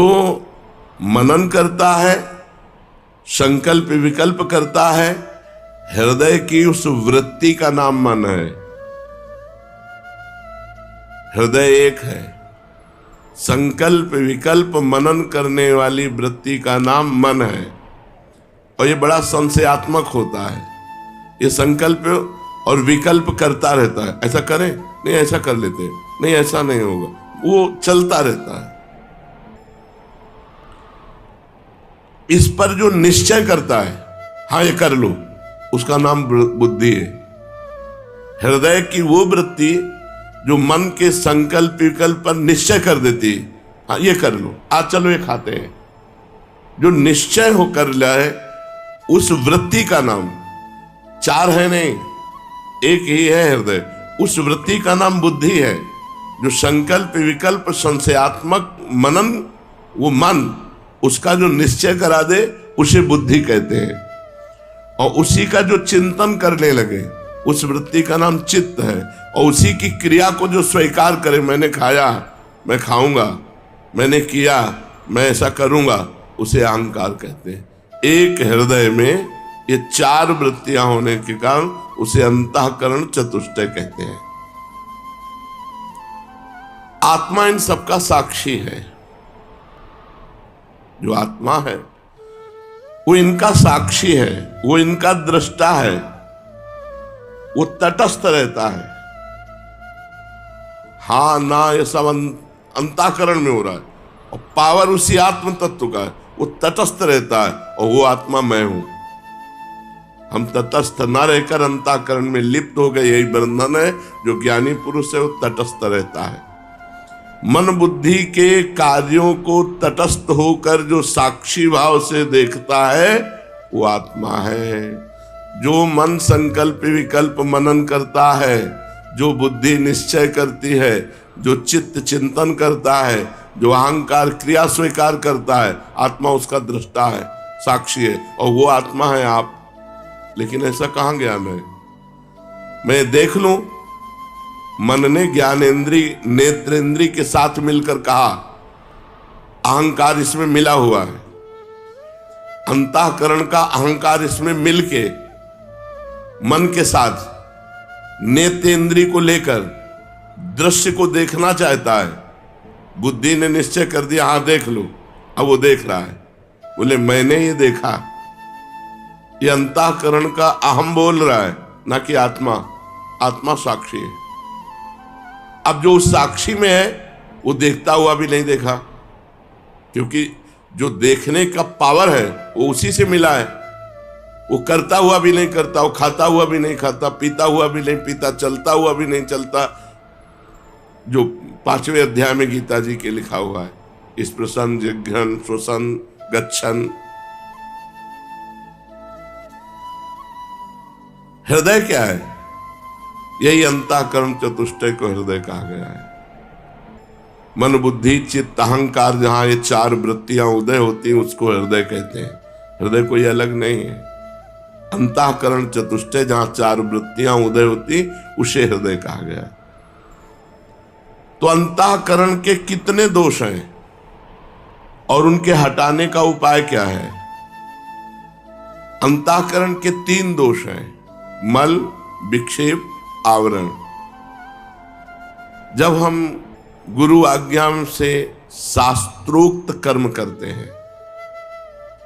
तो मनन करता है, संकल्प विकल्प करता है, हृदय की उस वृत्ति का नाम मन है। हृदय एक है, संकल्प विकल्प मनन करने वाली वृत्ति का नाम मन है। और ये बड़ा संशयात्मक होता है। ये संकल्प और विकल्प करता रहता है, ऐसा करें, नहीं ऐसा कर लेते, नहीं ऐसा नहीं होगा, वो चलता रहता है। इस पर जो निश्चय करता है, हाँ ये कर लो, उसका नाम बुद्धि है। हृदय की वो वृत्ति जो मन के संकल्प विकल्प पर निश्चय कर देती है, हाँ ये कर लो, आज चलो ये खाते हैं, जो निश्चय हो कर लाए, उस वृत्ति का नाम, चार है नहीं, एक ही है हृदय, उस वृत्ति का नाम बुद्धि है। जो संकल्प विकल्प संशयात्मक मनन, वो मन, उसका जो निश्चय करा दे उसे बुद्धि कहते हैं। और उसी का जो चिंतन करने लगे, उस वृत्ति का नाम चित्त है। और उसी की क्रिया को जो स्वीकार करे, मैंने खाया, मैं खाऊंगा, मैंने किया, मैं ऐसा करूंगा, उसे अहंकार कहते हैं। एक हृदय में ये चार वृत्तियां होने के कारण उसे अंतःकरण चतुष्टय कहते हैं। आत्मा इन सबका साक्षी है। जो आत्मा है वो इनका साक्षी है, वो इनका दृष्टा है, वो तटस्थ रहता है। हाँ ना ये सब अंतःकरण में हो रहा है, और पावर उसी आत्म तत्व का है, वो तटस्थ रहता है। और वो आत्मा मैं हूं। हम तटस्थ न रहकर अंतःकरण में लिप्त हो गए, यही बंधन है। जो ज्ञानी पुरुष है वो तटस्थ रहता है। मन बुद्धि के कार्यों को तटस्थ होकर जो साक्षी भाव से देखता है, वो आत्मा है। जो मन संकल्प विकल्प मनन करता है, जो बुद्धि निश्चय करती है, जो चित्त चिंतन करता है, जो अहंकार क्रिया स्वीकार करता है, आत्मा उसका दृष्टा है, साक्षी है। और वो आत्मा है आप। लेकिन ऐसा कहां गया मैं देख लूं। मन ने ज्ञानेंद्री नेत्रेंद्री के साथ मिलकर कहा, अहंकार इसमें मिला हुआ है। अंतःकरण का अहंकार इसमें मिलके मन के साथ नेत्रेंद्री को लेकर दृश्य को देखना चाहता है। बुद्धि ने निश्चय कर दिया, हाँ देख लो। अब वो देख रहा है, बोले मैंने ये देखा। ये अंतःकरण का अहम बोल रहा है, ना कि आत्मा। आत्मा साक्षी है। अब जो उस साक्षी में है, वो देखता हुआ भी नहीं देखा, क्योंकि जो देखने का पावर है वो उसी से मिला है। वो करता हुआ भी नहीं करता, वो खाता हुआ भी नहीं खाता, पीता हुआ भी नहीं पीता, चलता हुआ भी नहीं चलता। जो 5वें अध्याय में गीता जी के लिखा हुआ है, स्पृशन जिघ्रन श्वसन गच्छन। हृदय क्या है? यही अंतःकरण चतुष्टय को हृदय कहा गया है। मन बुद्धि चित्त अहंकार, जहां ये चार वृत्तियां उदय होती हैं, उसको हृदय कहते हैं। हृदय कोई अलग नहीं है। अंतःकरण चतुष्टय जहां चार वृत्तियां उदय होती, उसे हृदय कहा गया है। तो अंतःकरण के कितने दोष हैं और उनके हटाने का उपाय क्या है? अंतःकरण के 3 दोष हैं, मल, विक्षेप, आवरण। जब हम गुरु आज्ञा से शास्त्रोक्त कर्म करते हैं,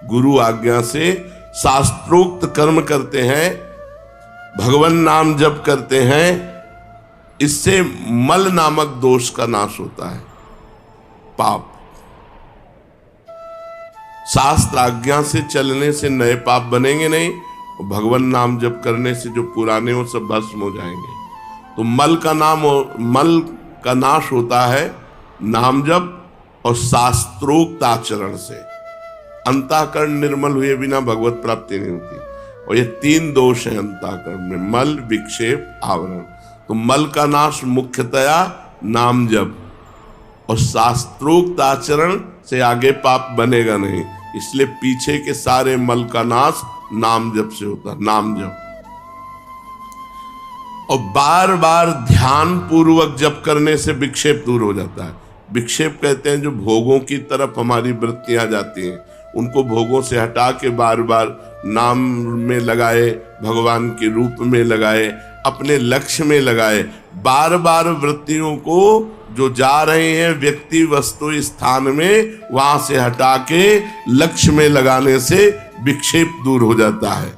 गुरु आज्ञा से शास्त्रोक्त कर्म करते हैं, भगवान नाम जप करते हैं, इससे मल नामक दोष का नाश होता है, पाप। शास्त्र आज्ञा से चलने से नए पाप बनेंगे नहीं, और भगवान नाम जप करने से जो पुराने हो सब भस्म हो जाएंगे। तो मल का नाश होता है नाम जप और शास्त्रोक्त आचरण से। अंतःकरण निर्मल हुए बिना भगवत प्राप्ति नहीं होती। और ये 3 दोष हैं अंतःकरण में, मल, विक्षेप, आवरण। तो मल का नाश मुख्यतया नाम जप और शास्त्रोक्त आचरण से आगे पाप बनेगा नहीं। इसलिए पीछे के सारे मल का नाश नाम जप से होता है, नाम जप। और बार बार ध्यान पूर्वक जप करने से विक्षेप दूर हो जाता है। विक्षेप कहते हैं जो भोगों की तरफ हमारी वृत्तियां जाती हैं, उनको भोगों से हटा के बार बार नाम में लगाए, भगवान के रूप में लगाए, अपने लक्ष्य में लगाए। बार बार वृत्तियों को जो जा रहे हैं व्यक्ति वस्तु स्थान में, वहां से हटा के लक्ष्य में लगाने से विक्षेप दूर हो जाता है।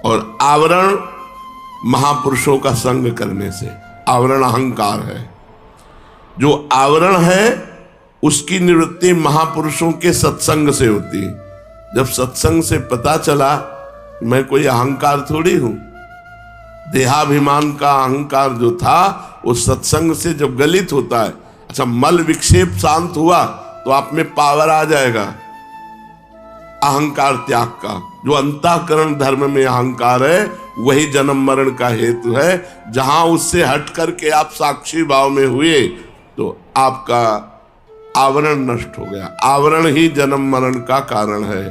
और आवरण महापुरुषों का संग करने से, आवरण अहंकार है, जो आवरण है उसकी निवृत्ति महापुरुषों के सत्संग से होती है। जब सत्संग से पता चला मैं कोई अहंकार थोड़ी हूं, देहाभिमान का अहंकार जो था वो सत्संग से जब गलित होता है, अच्छा मल विक्षेप शांत हुआ तो आप में पावर आ जाएगा अहंकार त्याग का। जो अंतःकरण धर्म में अहंकार है वही जन्म मरण का हेतु है। जहां उससे हट करके आप साक्षी भाव में हुए तो आपका आवरण नष्ट हो गया। आवरण ही जन्म मरण का कारण है।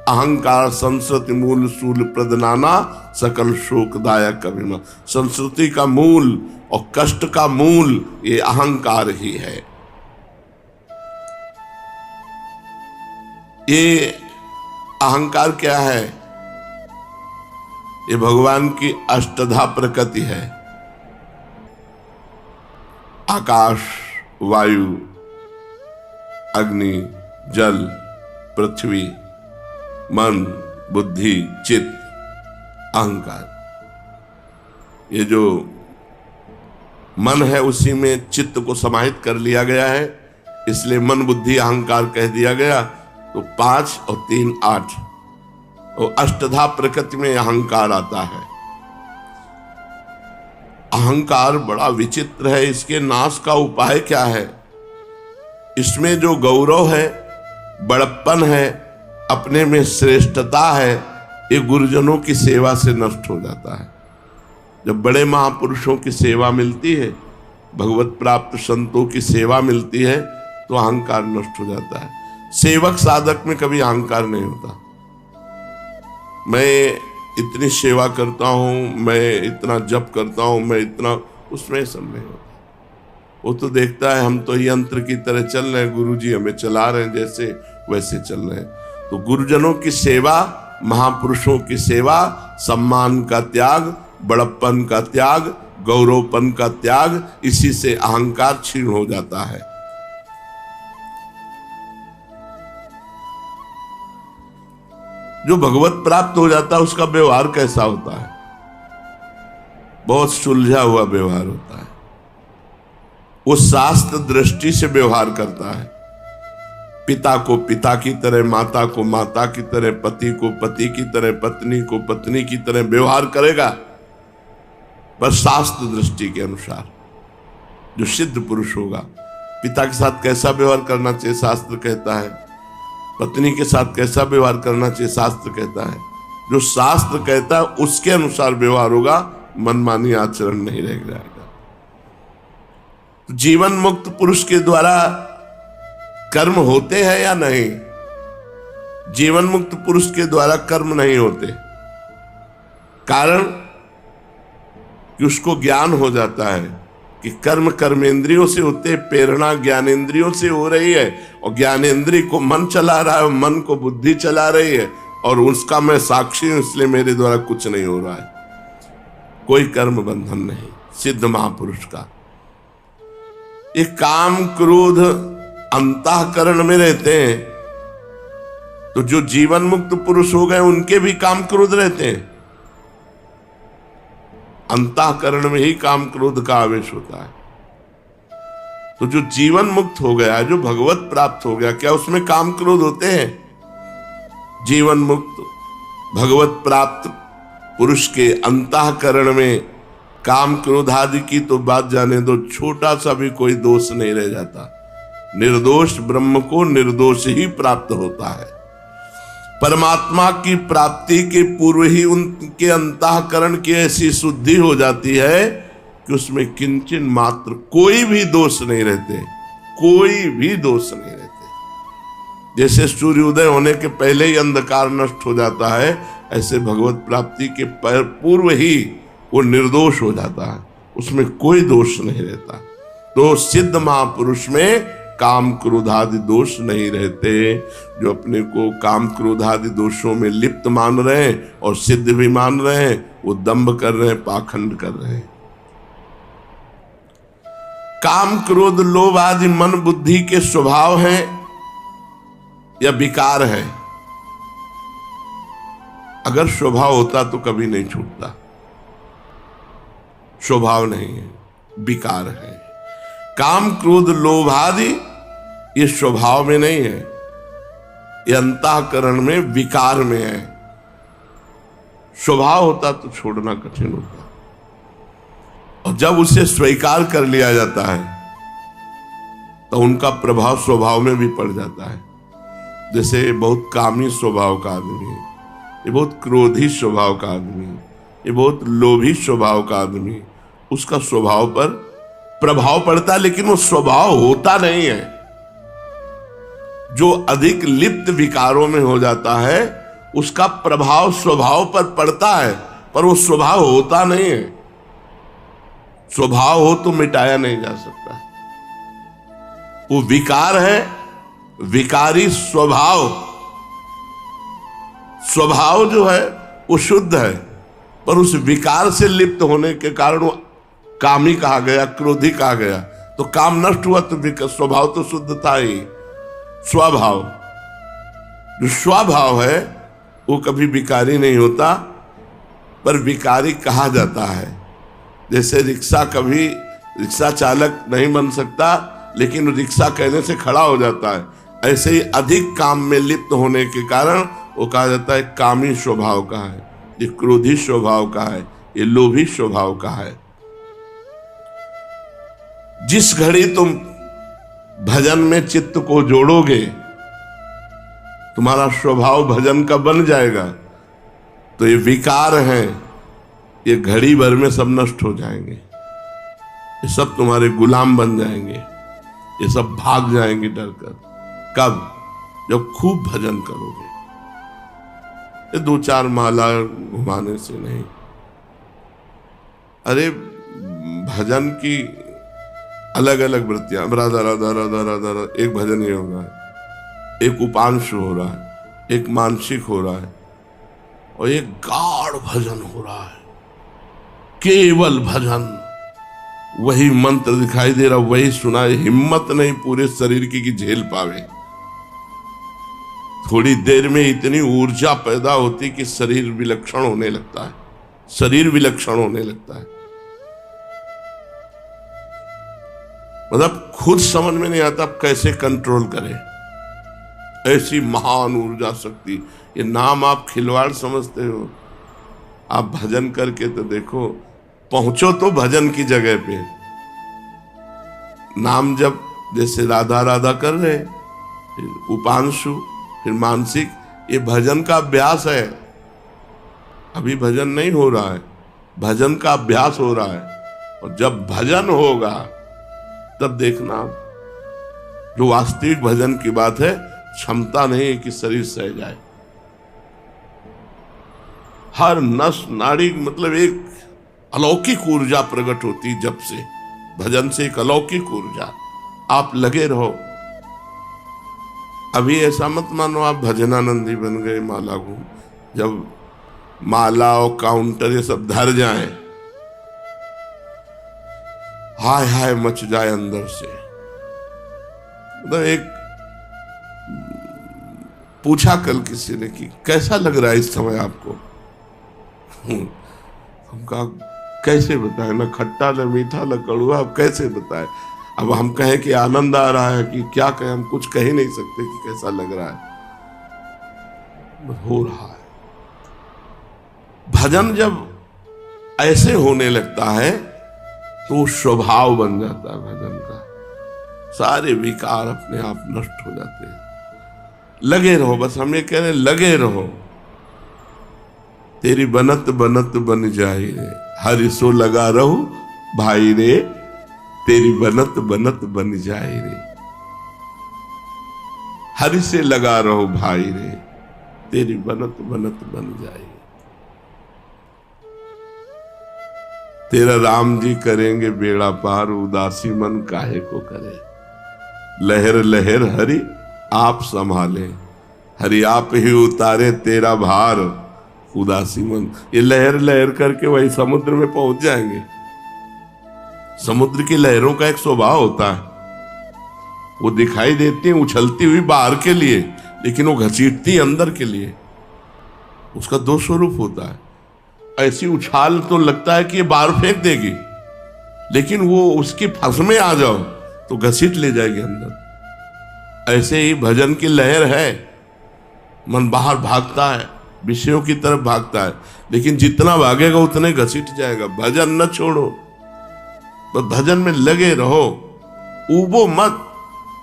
अहंकार संस्कृति मूल शूल प्रदनाना सकल शोकदायक अभिमान। संस्कृति का मूल और कष्ट का मूल ये अहंकार ही है। ये अहंकार क्या है? ये भगवान की अष्टधा प्रकृति है। आकाश, वायु, अग्नि, जल, पृथ्वी, मन, बुद्धि, चित्त, अहंकार। ये जो मन है उसी में चित्त को समाहित कर लिया गया है, इसलिए मन बुद्धि अहंकार कह दिया गया। तो 5 और 3 8 और अष्टधा प्रकृति में अहंकार आता है। अहंकार बड़ा विचित्र है। इसके नाश का उपाय क्या है? इसमें जो गौरव है, बड़प्पन है, अपने में श्रेष्ठता है, ये गुरुजनों की सेवा से नष्ट हो जाता है। जब बड़े महापुरुषों की सेवा मिलती है, भगवत प्राप्त संतों की सेवा मिलती है, तो अहंकार नष्ट हो जाता है। सेवक साधक में कभी अहंकार नहीं होता। मैं इतनी सेवा करता हूं, मैं इतना जप करता हूं, मैं इतना, उसमें सब नहीं होता। वो तो देखता है हम तो यंत्र की तरह चल रहे हैं, गुरुजी हमें चला रहे हैं, जैसे वैसे चल रहे हैं। तो गुरुजनों की सेवा, महापुरुषों की सेवा, सम्मान का त्याग, बड़प्पन का त्याग, गौरवपन का त्याग, इसी से अहंकार क्षीण हो जाता है। जो भगवत प्राप्त हो जाता है उसका व्यवहार कैसा होता है? बहुत सुलझा हुआ व्यवहार होता है। वो शास्त्र दृष्टि से व्यवहार करता है। पिता को पिता की तरह, माता को माता की तरह, पति को पति की तरह, पत्नी को पत्नी की तरह व्यवहार करेगा, बस शास्त्र दृष्टि के अनुसार। जो सिद्ध पुरुष होगा, पिता के साथ कैसा व्यवहार करना चाहिए शास्त्र कहता है, पत्नी के साथ कैसा व्यवहार करना चाहिए शास्त्र कहता है। जो शास्त्र कहता है उसके अनुसार व्यवहार होगा, मनमानी आचरण नहीं रह जाएगा। तो जीवन मुक्त पुरुष के द्वारा कर्म होते हैं या नहीं? जीवन मुक्त पुरुष के द्वारा कर्म नहीं होते। कारण कि उसको ज्ञान हो जाता है कि कर्म कर्मेंद्रियों से होते, प्रेरणा ज्ञानेंद्रियों से हो रही है, और ज्ञानेंद्रिय को मन चला रहा है, मन को बुद्धि चला रही है, और उसका मैं साक्षी हूं, इसलिए मेरे द्वारा कुछ नहीं हो रहा है। कोई कर्म बंधन नहीं सिद्ध महापुरुष का। ये काम क्रोध अंतःकरण में रहते हैं, तो जो जीवन मुक्त पुरुष हो गए उनके भी काम क्रोध रहते हैं। अंतःकरण में ही काम क्रोध का आवेश होता है। तो जो जीवन मुक्त हो गया, जो भगवत प्राप्त हो गया, क्या उसमें काम क्रोध होते हैं? जीवन मुक्त भगवत प्राप्त पुरुष के अंतःकरण में काम क्रोध आदि की तो बात जाने दो, छोटा सा भी कोई दोष नहीं रह जाता। निर्दोष ब्रह्म को निर्दोष ही प्राप्त होता है। परमात्मा की प्राप्ति के पूर्व ही उनके अंतःकरण की ऐसी शुद्धि हो जाती है कि उसमें किंचन मात्र कोई भी दोष नहीं रहते, कोई भी दोष नहीं रहते। जैसे सूर्योदय होने के पहले ही अंधकार नष्ट हो जाता है, ऐसे भगवत प्राप्ति के पूर्व ही वो निर्दोष हो जाता है, उसमें कोई दोष नहीं रहता। तो सिद्ध महापुरुष में काम क्रोधादि दोष नहीं रहते। जो अपने को काम क्रोधादि दोषों में लिप्त मान रहे हैं और सिद्ध भी मान रहे हैं, वो दंभ कर रहे हैं, पाखंड कर रहे हैं। काम क्रोध लोभ आदि मन बुद्धि के स्वभाव हैं या विकार है? अगर स्वभाव होता तो कभी नहीं छूटता। स्वभाव नहीं है, विकार है। काम क्रोध लोभ आदि ये स्वभाव में नहीं है, ये अंतःकरण में विकार में है। स्वभाव होता तो छोड़ना कठिन होता, और जब उसे स्वीकार कर लिया जाता है तो उनका प्रभाव स्वभाव में भी पड़ जाता है। जैसे बहुत कामी स्वभाव का आदमी है, ये बहुत क्रोधी स्वभाव का आदमी है, ये बहुत लोभी स्वभाव का आदमी, उसका स्वभाव पर प्रभाव पड़ता है, लेकिन वो स्वभाव होता नहीं है। जो अधिक लिप्त विकारों में हो जाता है उसका प्रभाव स्वभाव पर पड़ता है, पर वो स्वभाव होता नहीं है। स्वभाव हो तो मिटाया नहीं जा सकता, वो विकार है, विकारी स्वभाव। स्वभाव जो है वो शुद्ध है, पर उस विकार से लिप्त होने के कारण वो कामी कहा गया, क्रोधी कहा गया। तो काम नष्ट हुआ तो स्वभाव तो शुद्ध था ही। स्वभाव, जो स्वभाव है वो कभी विकारी नहीं होता, पर विकारी कहा जाता है। जैसे रिक्शा, कभी रिक्शा चालक नहीं बन सकता, लेकिन रिक्शा कहने से खड़ा हो जाता है। ऐसे ही अधिक काम में लिप्त होने के कारण वो कहा जाता है कामी स्वभाव का है, ये क्रोधी स्वभाव का है, ये लोभी स्वभाव का है। जिस घड़ी तुम भजन में चित्त को जोड़ोगे, तुम्हारा स्वभाव भजन का बन जाएगा, तो ये विकार हैं, ये घड़ी भर में सब नष्ट हो जाएंगे। ये सब तुम्हारे गुलाम बन जाएंगे, ये सब भाग जाएंगे डर कर। कब? जब खूब भजन करोगे। ये 2-4 माला घुमाने से नहीं। अरे भजन की अलग अलग वृत्तियां, राधा राधा राधा राधा राधा, एक भजन ये हो रहा है, एक उपांश हो रहा है, एक मानसिक हो रहा है, और एक गाढ़ भजन हो रहा है। केवल भजन, वही मंत्र दिखाई दे रहा, वही सुनाए। हिम्मत नहीं पूरे शरीर की झेल पावे। थोड़ी देर में इतनी ऊर्जा पैदा होती कि शरीर विलक्षण होने लगता है, शरीर विलक्षण होने लगता है। मतलब खुद समझ में नहीं आता कैसे कंट्रोल करें ऐसी महान ऊर्जा शक्ति। ये नाम आप खिलवाड़ समझते हो, आप भजन करके तो देखो, पहुंचो तो भजन की जगह पे। नाम जब जैसे राधा राधा कर रहे, फिर उपांशु, फिर मानसिक, ये भजन का अभ्यास है। अभी भजन नहीं हो रहा है, भजन का अभ्यास हो रहा है। और जब भजन होगा तब देखना, जो वास्तविक भजन की बात है, क्षमता नहीं है कि शरीर सह जाए। हर नस नाड़ी, मतलब एक अलौकिक ऊर्जा प्रकट होती जब से भजन से, एक अलौकिक ऊर्जा। आप लगे रहो। अभी ऐसा मत मानो आप भजनानंदी बन गए, माला घूम। जब माला और काउंटर ये सब धर जाए, हाय हाय मच जाए अंदर से। मतलब एक पूछा कल किसी ने कि कैसा लग रहा है इस समय आपको? हम कहा कैसे बताएं, ना खट्टा ना मीठा ना कड़वा, अब कैसे बताएं। अब हम कहें कि आनंद आ रहा है कि क्या कहें, हम कुछ कह ही नहीं सकते कि कैसा लग रहा है। हो रहा है भजन। जब ऐसे होने लगता है तो स्वभाव बन जाता है भजन का। सारे विकार अपने आप नष्ट हो जाते हैं। लगे रहो, बस हम ये कह रहे हैं, लगे रहो। तेरी बनत बनत बन जाए रे, हरि सो लगा रहो भाई रे, तेरी बनत बनत बन जाए रे। हरि से लगा रहो भाई रे, तेरी बनत बनत बन जाए। तेरा राम जी करेंगे बेड़ा पार, उदासी मन काहे को करे। लहर लहर हरि आप संभाले, हरि आप ही उतारे तेरा भार, उदासी मन। ये लहर लहर करके वही समुद्र में पहुंच जाएंगे। समुद्र की लहरों का एक स्वभाव होता है, वो दिखाई देती है उछलती हुई बाहर के लिए, लेकिन वो घसीटती अंदर के लिए। उसका दो स्वरूप होता है। ऐसी उछाल तो लगता है कि ये बाहर फेंक देगी, लेकिन वो उसकी फंस में आ जाओ तो घसीट ले जाएगी अंदर। ऐसे ही भजन की लहर है, मन बाहर भागता है, विषयों की तरफ भागता है, लेकिन जितना भागेगा उतने घसीट जाएगा। भजन न छोड़ो, बस भजन में लगे रहो, ऊबो मत।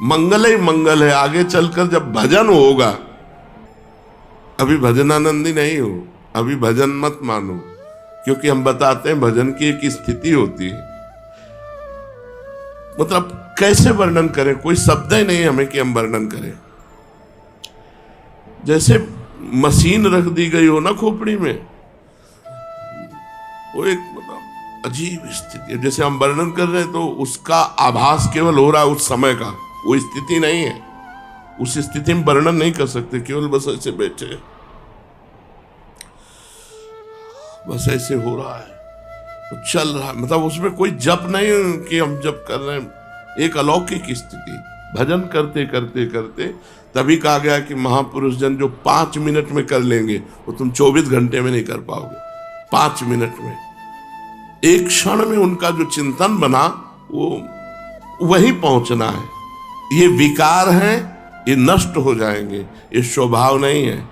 मंगल ही मंगल है। आगे चलकर जब भजन होगा, अभी भजनानंदी नहीं हो, अभी भजन मत मानो, क्योंकि हम बताते हैं भजन की एक स्थिति होती है। मतलब कैसे वर्णन करें, कोई शब्द ही नहीं हमें कि हम वर्णन करें। जैसे मशीन रख दी गई हो ना खोपड़ी में, वो एक मतलब अजीब स्थिति है। जैसे हम वर्णन कर रहे हैं तो उसका आभास केवल हो रहा है उस समय का, वो स्थिति नहीं है। उस स्थिति में वर्णन नहीं कर सकते, केवल बस ऐसे बैठे, बस ऐसे हो रहा है तो चल रहा है। मतलब उसमें कोई जप नहीं कि हम जप कर रहे हैं, एक अलौकिक स्थिति। भजन करते करते करते तभी कहा गया कि महापुरुष जन जो 5 मिनट में कर लेंगे वो तुम 24 घंटे में नहीं कर पाओगे। 5 मिनट में, एक क्षण में उनका जो चिंतन बना वो वही पहुंचना है। ये विकार हैं, ये नष्ट हो जाएंगे, ये स्वभाव नहीं है।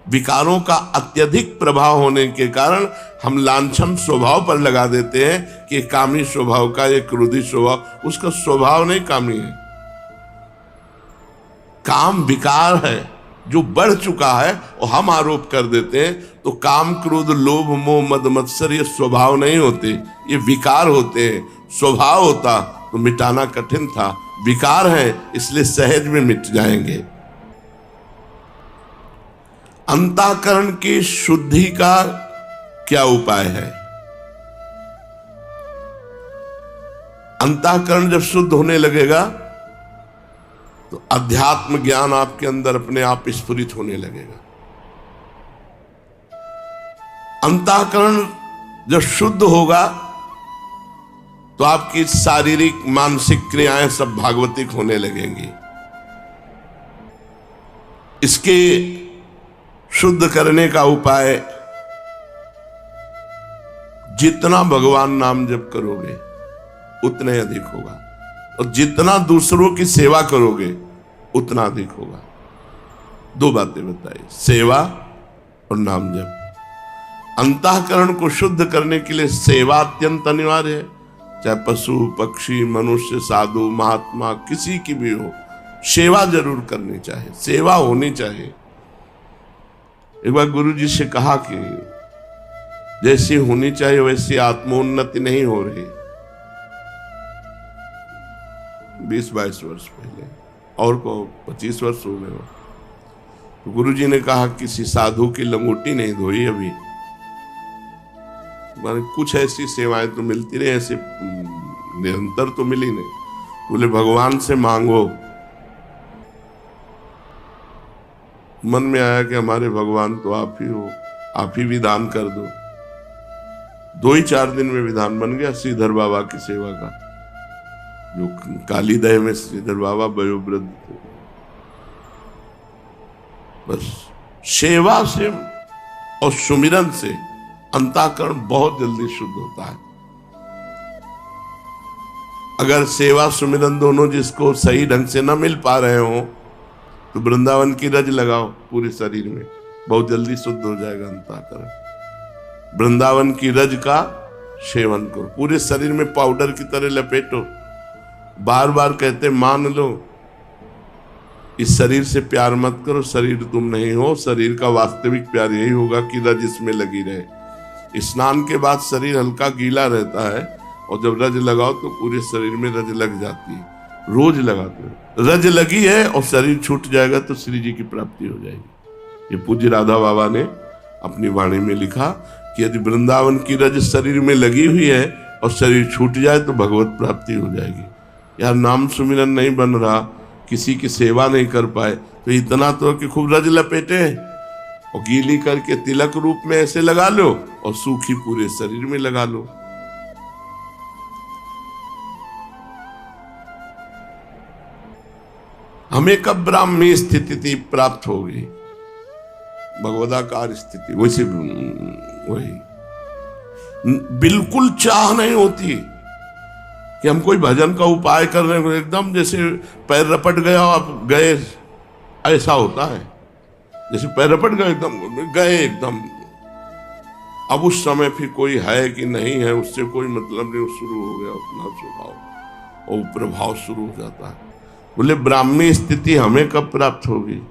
विकारों का अत्यधिक प्रभाव होने के कारण हम लांछन स्वभाव पर लगा देते हैं कि कामी स्वभाव का, ये क्रोधी स्वभाव, उसका स्वभाव नहीं कामी है। काम विकार है जो बढ़ चुका है और हम आरोप कर देते हैं। तो काम क्रोध लोभ मोह मद मत्सर ये स्वभाव नहीं होते, ये विकार होते हैं। स्वभाव होता तो मिटाना कठिन था, विकार है इसलिए सहज में मिट जाएंगे। अंतःकरण की शुद्धि का क्या उपाय है? अंतःकरण जब शुद्ध होने लगेगा तो अध्यात्म ज्ञान आपके अंदर अपने आप स्फुरित होने लगेगा। अंतःकरण जब शुद्ध होगा तो आपकी शारीरिक मानसिक क्रियाएं सब भागवतिक होने लगेंगी। इसके शुद्ध करने का उपाय, जितना भगवान नाम जप करोगे उतने अधिक होगा, और जितना दूसरों की सेवा करोगे उतना अधिक होगा। 2 बातें बताई, सेवा और नाम जप। अंतःकरण को शुद्ध करने के लिए सेवा अत्यंत अनिवार्य है। चाहे पशु पक्षी मनुष्य साधु महात्मा किसी की भी हो, सेवा जरूर करनी चाहिए, सेवा होनी चाहिए। एक बार गुरु जी से कहा कि जैसी होनी चाहिए वैसी आत्मोन्नति नहीं हो रही। 20-22 वर्ष पहले, और को 25 वर्ष हो गए हो। तो गुरु जी ने कहा किसी साधु की लंगोटी नहीं धोई अभी। कुछ ऐसी सेवाएं तो मिलती रही, ऐसे निरंतर तो मिली नहीं। बोले भगवान से मांगो। मन में आया कि हमारे भगवान तो आप ही हो, आप ही विधान कर दो। 2-4 दिन में विधान बन गया श्रीधर बाबा की सेवा का, जो कालीदह में श्रीधर बाबा वयोवृद्ध थे। बस सेवा से और सुमिरन से अंतःकरण बहुत जल्दी शुद्ध होता है। अगर सेवा सुमिरन दोनों जिसको सही ढंग से न मिल पा रहे हो तो वृंदावन की रज लगाओ पूरे शरीर में, बहुत जल्दी शुद्ध हो जाएगा अंतःकरण। वृंदावन की रज का सेवन करो, पूरे शरीर में पाउडर की तरह लपेटो। बार बार कहते मान लो, इस शरीर से प्यार मत करो, शरीर तुम नहीं हो। शरीर का वास्तविक प्यार यही होगा कि रज इसमें लगी रहे। स्नान के बाद शरीर हल्का गीला रहता है, और जब रज लगाओ तो पूरे शरीर में रज लग जाती है। रोज लगाते हो, रज लगी है और शरीर छूट जाएगा तो श्री जी की प्राप्ति हो जाएगी। ये पूज्य राधा बाबा ने अपनी वाणी में लिखा कि यदि वृंदावन की रज शरीर में लगी हुई है और शरीर छूट जाए तो भगवत प्राप्ति हो जाएगी। यार नाम सुमिरन नहीं बन रहा, किसी की सेवा नहीं कर पाए, तो इतना तो कि खूब रज लपेटे और गीली करके तिलक रूप में ऐसे लगा लो और सूखी पूरे शरीर में लगा लो। हमें कब ब्राह्मी स्थिति प्राप्त होगी? भगवदाकार स्थिति। वैसे वही बिल्कुल चाह नहीं होती कि हम कोई भजन का उपाय कर रहे हैं, एकदम जैसे पैर रपट गया आप गए, ऐसा होता है। जैसे पैर रपट गए एकदम गए एकदम। अब उस समय फिर कोई है कि नहीं है उससे कोई मतलब नहीं, शुरू हो गया अपना स्वभाव और प्रभाव शुरू हो जाता है। बोले ब्राह्मी स्थिति हमें कब प्राप्त होगी?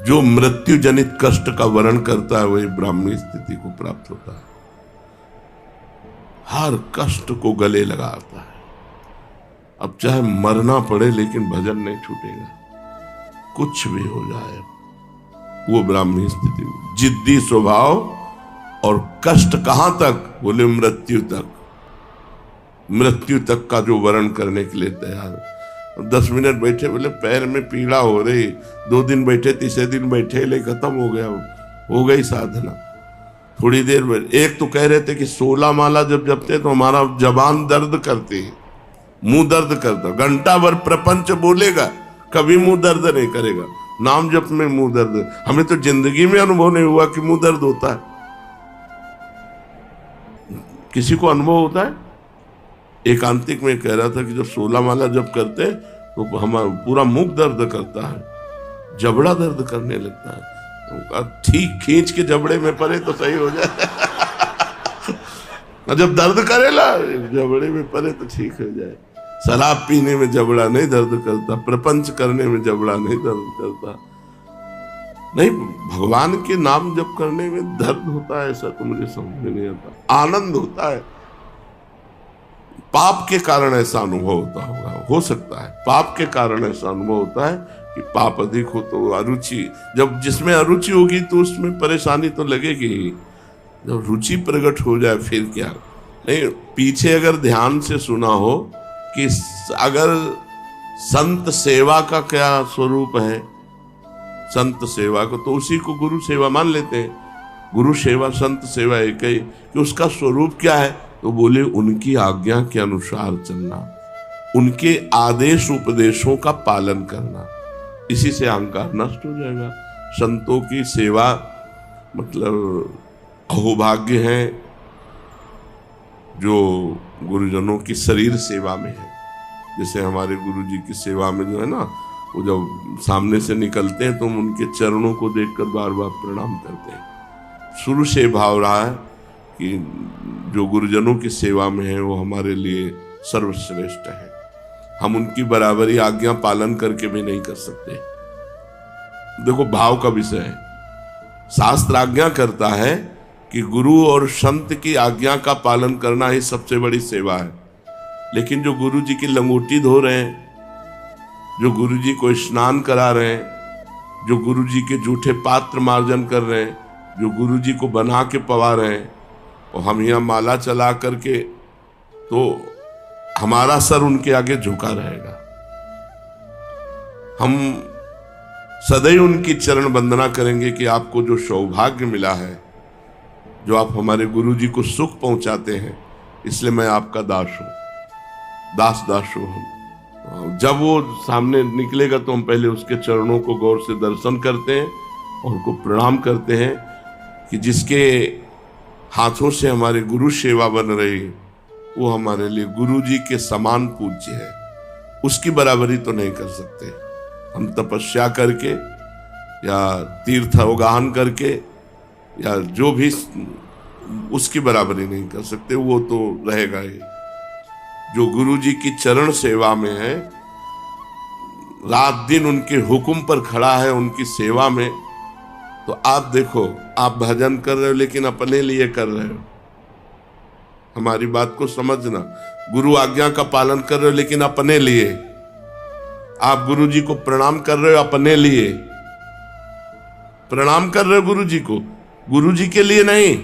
जो मृत्यु जनित कष्ट का वर्ण करता है वही ब्राह्मी स्थिति को प्राप्त होता है। हर कष्ट को गले लगाता है। अब चाहे मरना पड़े लेकिन भजन नहीं छूटेगा, कुछ भी हो जाए। वो ब्राह्मी स्थिति, जिद्दी स्वभाव और कष्ट कहां तक? बोले मृत्यु तक। मृत्यु तक का जो वर्ण करने के लिए तैयार। 10 मिनट बैठे, बोले पैर में पीड़ा हो रही, 2 दिन बैठे, तीसरे दिन बैठे, ले खत्म हो गया, हो गई साधना। थोड़ी देर में एक तो कह रहे थे कि 16 माला जब जपते तो हमारा जबान दर्द करती है, मुंह दर्द करता, घंटा भर प्रपंच बोलेगा, कभी मुंह दर्द नहीं करेगा। नाम जप में मुंह दर्द, हमें तो जिंदगी में अनुभव नहीं हुआ कि मुंह दर्द होता है। किसी को अनुभव होता है? एकांतिक में कह रहा था कि जब 16 माला जब करते तो हमारा पूरा मुख दर्द करता है, जबड़ा दर्द करने लगता है। ठीक खींच के जबड़े में पड़े तो सही हो जाए। जब दर्द करेला जबड़े में पड़े तो ठीक हो जाए। शराब पीने में जबड़ा नहीं दर्द करता, प्रपंच करने में जबड़ा नहीं दर्द करता। नहीं, भगवान के नाम जप करने में दर्द होता है ऐसा तो मुझे समझ में नहीं आता। आनंद होता है। पाप के कारण ऐसा अनुभव होता होगा, हो सकता है पाप के कारण ऐसा अनुभव होता है कि पाप अधिक हो तो अरुचि, जब जिसमें अरुचि होगी तो उसमें परेशानी तो लगेगी ही। जब रुचि प्रकट हो जाए फिर क्या। नहीं, पीछे अगर ध्यान से सुना हो कि अगर संत सेवा का क्या स्वरूप है, संत सेवा को तो उसी को गुरु सेवा मान लेते हैं। गुरु सेवा संत सेवा एक ही, कि उसका स्वरूप क्या है? तो बोले उनकी आज्ञा के अनुसार चलना, उनके आदेश उपदेशों का पालन करना। इसी से अहंकार नष्ट हो जाएगा। संतों की सेवा मतलब अहोभाग्य है जो गुरुजनों की शरीर सेवा में है। जैसे हमारे गुरुजी की सेवा में जो है ना, वो जब सामने से निकलते हैं तो हम उनके चरणों को देखकर बार बार प्रणाम करते हैं। शुरू से भाव रहा है कि जो गुरुजनों की सेवा में है वो हमारे लिए सर्वश्रेष्ठ है। हम उनकी बराबरी आज्ञा पालन करके भी नहीं कर सकते। देखो भाव का विषय है। शास्त्र आज्ञा करता है कि गुरु और संत की आज्ञा का पालन करना ही सबसे बड़ी सेवा है। लेकिन जो गुरु जी की लंगोटी धो रहे हैं, जो गुरु जी को स्नान करा रहे हैं, जो गुरु जी के जूठे पात्र मार्जन कर रहे हैं, जो गुरु जी को बना के पवा रहे हैं, और हम यहाँ माला चला करके, तो हमारा सर उनके आगे झुका रहेगा। हम सदैव उनकी चरण वंदना करेंगे कि आपको जो सौभाग्य मिला है, जो आप हमारे गुरु जी को सुख पहुंचाते हैं, इसलिए मैं आपका दास हूं, दास हूं हम। जब वो सामने निकलेगा तो हम पहले उसके चरणों को गौर से दर्शन करते हैं और उनको प्रणाम करते हैं कि जिसके हाथों से हमारे गुरु सेवा बन रही वो हमारे लिए गुरु जी के समान पूज्य है। उसकी बराबरी तो नहीं कर सकते हम, तपस्या करके या तीर्थ अवगाहन करके या जो भी, उसकी बराबरी नहीं कर सकते। वो तो रहेगा ही। जो गुरु जी की चरण सेवा में है, रात दिन उनके हुक्म पर खड़ा है, उनकी सेवा में, तो आप देखो, आप भजन कर रहे हो लेकिन अपने लिए कर रहे हो। हमारी बात को समझना। गुरु आज्ञा का पालन कर रहे हो लेकिन अपने लिए। आप गुरु जी को प्रणाम कर रहे हो अपने लिए, प्रणाम कर रहे हो गुरु जी को, गुरु जी के लिए नहीं,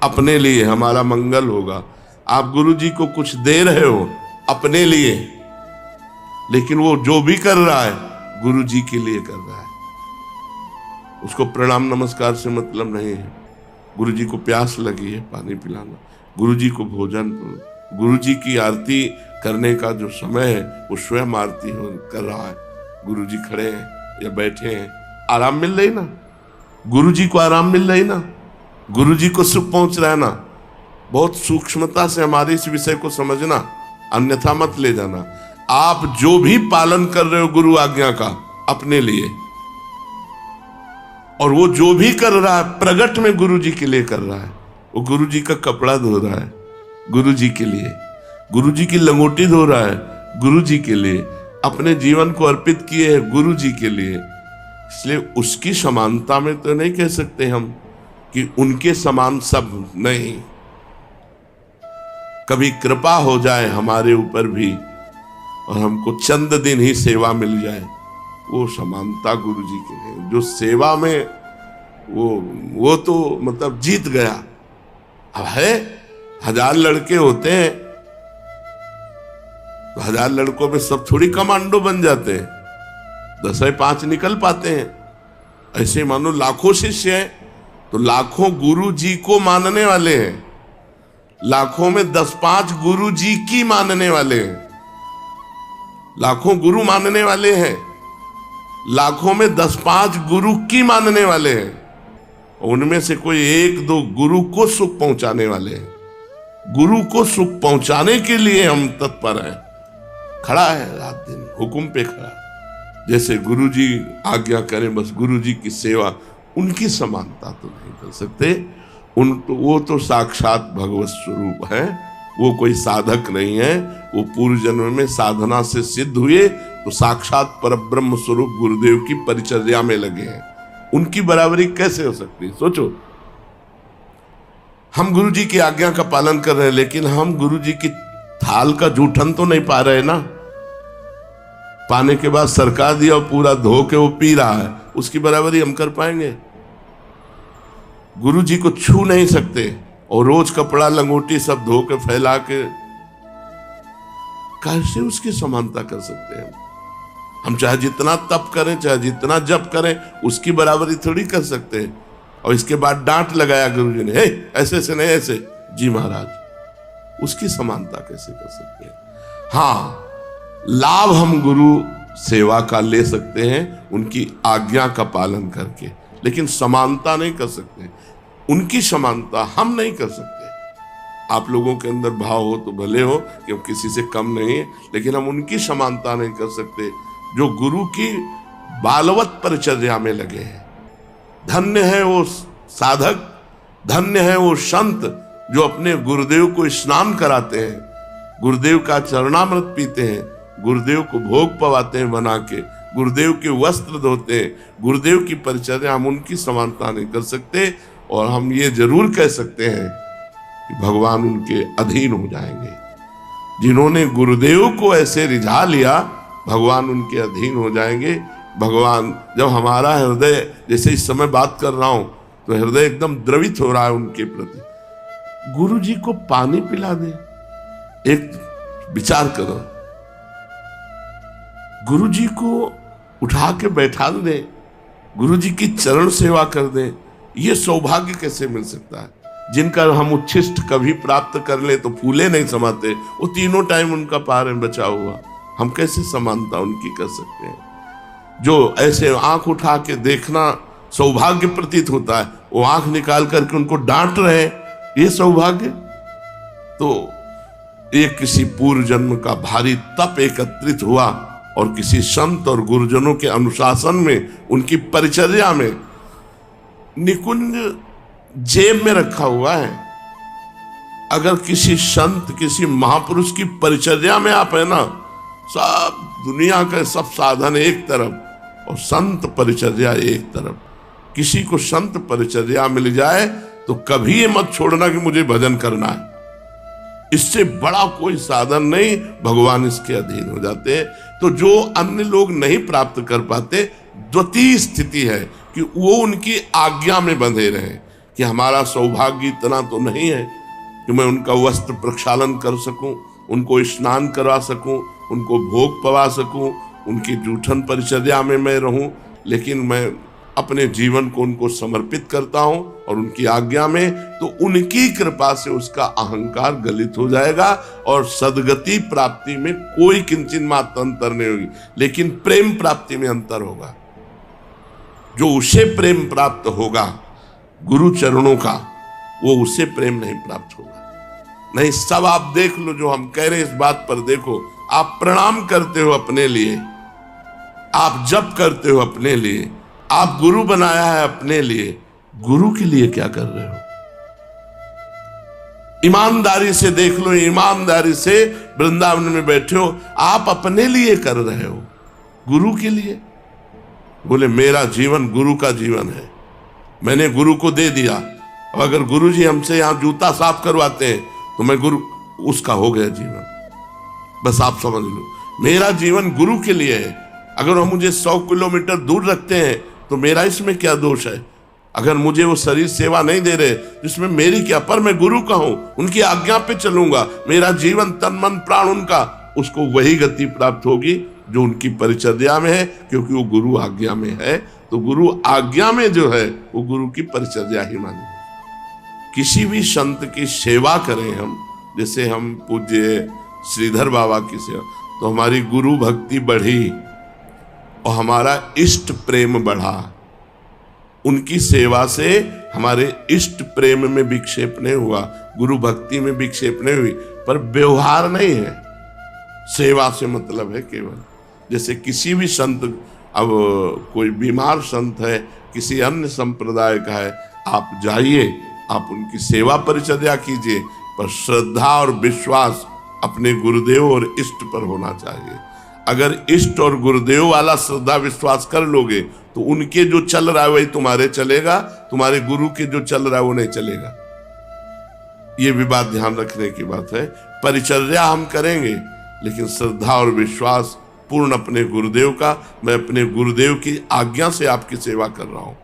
अपने लिए, हमारा मंगल होगा। आप गुरु जी को कुछ दे रहे हो अपने लिए, लेकिन वो जो भी कर रहा है गुरु जी के लिए कर रहा है, उसको प्रणाम नमस्कार से मतलब नहीं है। गुरु जी को प्यास लगी है, पानी पिलाना, गुरु जी को भोजन, गुरु जी की आरती करने का जो समय है वो स्वयं आरती कर रहा है। गुरु जी खड़े हैं या बैठे हैं, आराम मिल रही ना, गुरु जी को आराम मिल रही ना, गुरु जी को सुख पहुंच रहा है ना। बहुत सूक्ष्मता से हमारे इस विषय को समझना, अन्यथा मत ले जाना। आप जो भी पालन कर रहे हो गुरु आज्ञा का अपने लिए, और वो जो भी कर रहा है प्रगट में गुरु जी के लिए कर रहा है। वो गुरु जी का कपड़ा धो रहा है गुरु जी के लिए, गुरु जी की लंगोटी धो रहा है गुरु जी के लिए, अपने जीवन को अर्पित किए है गुरु जी के लिए। इसलिए उसकी समानता में तो नहीं कह सकते हम कि उनके समान सब नहीं। कभी कृपा हो जाए हमारे ऊपर भी और हमको चंद दिन ही सेवा मिल जाए, वो समानता गुरु जी की नहीं। जो सेवा में वो तो मतलब जीत गया। अब है 1000 लड़के होते हैं तो 1000 लड़कों में सब थोड़ी कमांडो बन जाते हैं, 10-5 निकल पाते हैं। ऐसे मानो लाखों शिष्य हैं तो लाखों गुरु जी को मानने वाले हैं, लाखों में 10-5 गुरु जी की मानने वाले हैं। लाखों गुरु मानने वाले हैं, लाखों में 10-5 गुरु की मानने वाले हैं। उनमें से कोई 1-2 गुरु को सुख पहुंचाने वाले हैं। गुरु को सुख पहुंचाने के लिए हम तत्पर हैं। खड़ा है रात दिन हुक्म पे खड़ा, जैसे गुरु जी आज्ञा करें बस गुरु जी की सेवा। उनकी समानता तो नहीं कर सकते, वो तो साक्षात भगवत स्वरूप है, वो कोई साधक नहीं है। वो पूर्व जन्म में साधना से सिद्ध हुए तो साक्षात परब्रह्म स्वरूप गुरुदेव की परिचर्या में लगे हैं। उनकी बराबरी कैसे हो सकती है? सोचो, हम गुरु जी की आज्ञा का पालन कर रहे हैं, लेकिन हम गुरु जी की थाल का जूठन तो नहीं पा रहे ना। पाने के बाद सरकार दिया और पूरा धो के वो पी रहा है, उसकी बराबरी हम कर पाएंगे? गुरु जी को छू नहीं सकते और रोज कपड़ा लंगोटी सब धो के फैला के कैसे उसकी समानता कर सकते हैं? हम चाहे जितना तप करें, चाहे जितना जप करें, उसकी बराबरी थोड़ी कर सकते हैं। और इसके बाद डांट लगाया गुरु जी ने, हे ऐसे से नहीं ऐसे। जी महाराज, उसकी समानता कैसे कर सकते हैं? हाँ, लाभ हम गुरु सेवा का ले सकते हैं उनकी आज्ञा का पालन करके, लेकिन समानता नहीं कर सकते। उनकी समानता हम नहीं कर सकते। आप लोगों के अंदर भाव हो तो भले हो कि हम किसी से कम नहीं है, लेकिन हम उनकी समानता नहीं कर सकते जो गुरु की बालवत परिचर्या में लगे हैं। धन्य है वो साधक, धन्य है वो संत जो अपने गुरुदेव को स्नान कराते हैं, गुरुदेव का चरणामृत पीते हैं, गुरुदेव को भोग पवाते हैं बना के, गुरुदेव के वस्त्र धोते हैं। गुरुदेव की परिचर्या हम उनकी समानता नहीं कर सकते, और हम ये जरूर कह सकते हैं कि भगवान उनके अधीन हो जाएंगे। जिन्होंने गुरुदेव को ऐसे रिझा लिया, भगवान उनके अधीन हो जाएंगे। भगवान, जब हमारा हृदय, जैसे इस समय बात कर रहा हूं तो हृदय एकदम द्रवित हो रहा है उनके प्रति, गुरु जी को पानी पिला दे। एक विचार करो, गुरु जी को उठा के बैठा दे, गुरु जी की चरण सेवा कर दे, ये सौभाग्य कैसे मिल सकता है? जिनका हम उच्छिष्ट कभी प्राप्त कर ले तो फूले नहीं समाते, वो तीनों टाइम उनका पार में बचा हुआ, हम कैसे समानता उनकी कर सकते हैं? जो ऐसे आंख उठा के देखना सौभाग्य प्रतीत होता है, वो आंख निकाल करके उनको डांट रहे, ये सौभाग्य? तो ये किसी पूर्व जन्म का भारी तप एकत्रित हुआ और किसी संत और गुरुजनों के अनुशासन में, उनकी परिचर्या में, निकुंज जेब में रखा हुआ है। अगर किसी संत, किसी महापुरुष की परिचर्या में आप है ना, सब दुनिया के सब साधन एक तरफ और संत परिचर्या एक तरफ। किसी को संत परिचर्या मिल जाए तो कभी ये मत छोड़ना कि मुझे भजन करना है, इससे बड़ा कोई साधन नहीं, भगवान इसके अधीन हो जाते हैं। तो जो अन्य लोग नहीं प्राप्त कर पाते, द्वितीय स्थिति है कि वो उनकी आज्ञा में बंधे रहे। कि हमारा सौभाग्य इतना तो नहीं है कि मैं उनका वस्त्र प्रक्षालन कर सकूं, उनको स्नान करवा सकूं, उनको भोग पवा सकूं, उनकी जूठन परिचर्या में मैं रहूं, लेकिन मैं अपने जीवन को उनको समर्पित करता हूं और उनकी आज्ञा में, तो उनकी कृपा से उसका अहंकार गलित हो जाएगा और सदगति प्राप्ति में कोई किंचित मात्र अंतर नहीं होगी, लेकिन प्रेम प्राप्ति में अंतर होगा। जो उसे प्रेम प्राप्त होगा गुरु चरणों का, वो उसे प्रेम नहीं प्राप्त होगा। नहीं, सब आप देख लो, जो हम कह रहे हैं इस बात पर देखो। आप प्रणाम करते हो अपने लिए, आप जप करते हो अपने लिए, आप गुरु बनाया है अपने लिए, गुरु के लिए क्या कर रहे हो? ईमानदारी से देख लो, ईमानदारी से वृंदावन में बैठे हो, आप अपने लिए कर रहे हो, गुरु के लिए? बोले मेरा जीवन गुरु का जीवन है, मैंने गुरु को दे दिया। अब अगर गुरु जी हमसे यहाँ जूता साफ करवाते हैं तो मैं गुरु, उसका हो गया जीवन। बस आप समझ लो, मेरा जीवन गुरु के लिए है। अगर वो मुझे 100 किलोमीटर दूर रखते हैं तो मेरा इसमें क्या दोष है? अगर मुझे वो शरीर सेवा नहीं दे रहे, जिसमें मेरी क्या, पर मैं गुरु का हूं, उनकी आज्ञा पे चलूंगा, मेरा जीवन तन मन प्राण उनका, उसको वही गति प्राप्त होगी जो उनकी परिचर्या में है, क्योंकि वो गुरु आज्ञा में है। तो गुरु आज्ञा में जो है वो गुरु की परिचर्या ही मानी। किसी भी संत की सेवा करें हम, जैसे हम पूज्य श्रीधर बाबा की सेवा, तो हमारी गुरु भक्ति बढ़ी और हमारा इष्ट प्रेम बढ़ा। उनकी सेवा से हमारे इष्ट प्रेम में विक्षेप नहीं हुआ, गुरु भक्ति में विक्षेप नहीं हुई, पर व्यवहार नहीं है। सेवा से मतलब है केवल, जैसे किसी भी संत, अब कोई बीमार संत है, किसी अन्य संप्रदाय का है, आप जाइए, आप उनकी सेवा परिचर्या कीजिए, पर श्रद्धा और विश्वास अपने गुरुदेव और इष्ट पर होना चाहिए। अगर इष्ट और गुरुदेव वाला श्रद्धा विश्वास कर लोगे तो उनके जो चल रहा है वही तुम्हारे चलेगा, तुम्हारे गुरु के जो चल रहा है वो नहीं चलेगा। ये भी बात ध्यान रखने की बात है। परिचर्या हम करेंगे, लेकिन श्रद्धा और विश्वास पूर्ण अपने गुरुदेव का। मैं अपने गुरुदेव की आज्ञा से आपकी सेवा कर रहा हूं,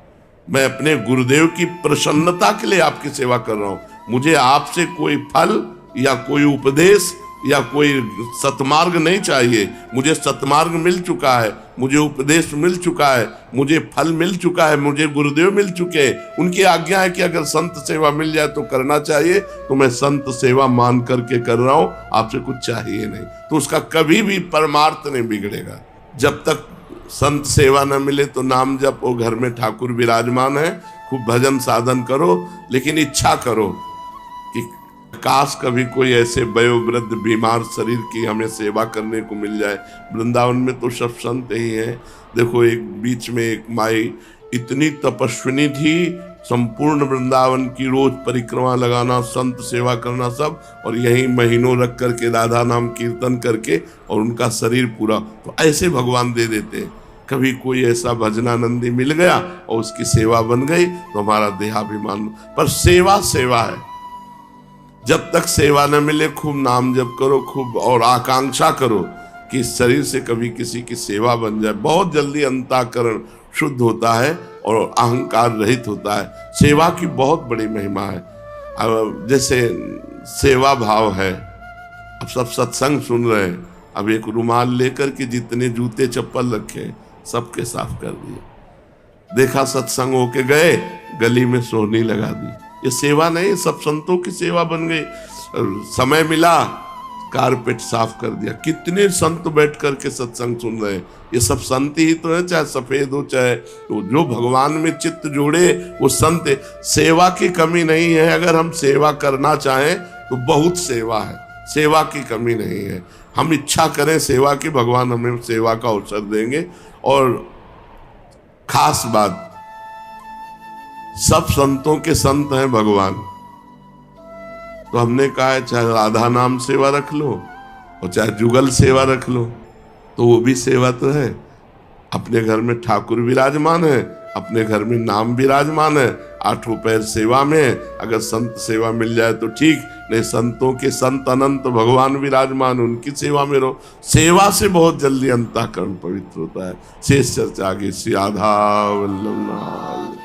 मैं अपने गुरुदेव की प्रसन्नता के लिए आपकी सेवा कर रहा हूं। मुझे आपसे कोई फल या कोई उपदेश या कोई सतमार्ग नहीं चाहिए। मुझे सतमार्ग मिल चुका है, मुझे उपदेश मिल चुका है, मुझे फल मिल चुका है, मुझे गुरुदेव मिल चुके हैं। उनकी आज्ञा है कि अगर संत सेवा मिल जाए तो करना चाहिए, तो मैं संत सेवा मान करके कर रहा हूं, आपसे कुछ चाहिए नहीं। तो उसका कभी भी परमार्थ नहीं बिगड़ेगा। जब तक संत सेवा न मिले तो नाम जप, वो घर में ठाकुर विराजमान है, खूब भजन साधन करो, लेकिन इच्छा करो कि काश कभी कोई ऐसे वयोवृद्ध बीमार शरीर की हमें सेवा करने को मिल जाए। वृंदावन में तो सब संत ही हैं। देखो, एक बीच में एक माई इतनी तपस्विनी थी, संपूर्ण वृंदावन की रोज परिक्रमा लगाना, संत सेवा करना सब, और यहीं महीनों रख करके राधा नाम कीर्तन करके, और उनका शरीर पूरा। तो ऐसे भगवान दे देते हैं। कभी कोई ऐसा भजनानंदी मिल गया और उसकी सेवा बन गई तो हमारा देहाभिमान। पर सेवा सेवा है, जब तक सेवा न मिले खूब नाम जप करो, खूब और आकांक्षा करो कि इस शरीर से कभी किसी की सेवा बन जाए। बहुत जल्दी अंतःकरण शुद्ध होता है और अहंकार रहित होता है। सेवा की बहुत बड़ी महिमा है। अब जैसे सेवा भाव है, अब सब सत्संग सुन रहे हैं, अब एक रुमाल लेकर के जितने जूते चप्पल रखे सबके साफ कर दिए। देखा सत्संग होके गए, गली में सोहनी लगा दी। ये सेवा नहीं, सब संतों की सेवा बन गई। समय मिला, कारपेट साफ कर दिया। कितने संत बैठ करके सत्संग सुन रहे हैं। ये सब संत ही तो है, चाहे सफेद हो चाहे तो, जो भगवान में चित्त जोड़े वो संत है। सेवा की कमी नहीं है। अगर हम सेवा करना चाहें तो बहुत सेवा है, सेवा की कमी नहीं है। हम इच्छा करें सेवा की, भगवान हमें सेवा का अवसर देंगे। और खास बात, सब संतों के संत हैं भगवान। तो हमने कहा है चाहे राधा नाम सेवा रख लो और चाहे जुगल सेवा रख लो, तो वो भी सेवा तो है। अपने घर में ठाकुर विराजमान है, अपने घर में नाम विराजमान है, आठों पैर सेवा में, अगर संत सेवा मिल जाए तो ठीक, नहीं संतों के संत अनंत भगवान विराजमान, उनकी सेवा में रहो। सेवा से बहुत जल्दी अंतःकरण पवित्र होता है। शेष चर्चा आगे। श्री राधा वल्लभ लाल।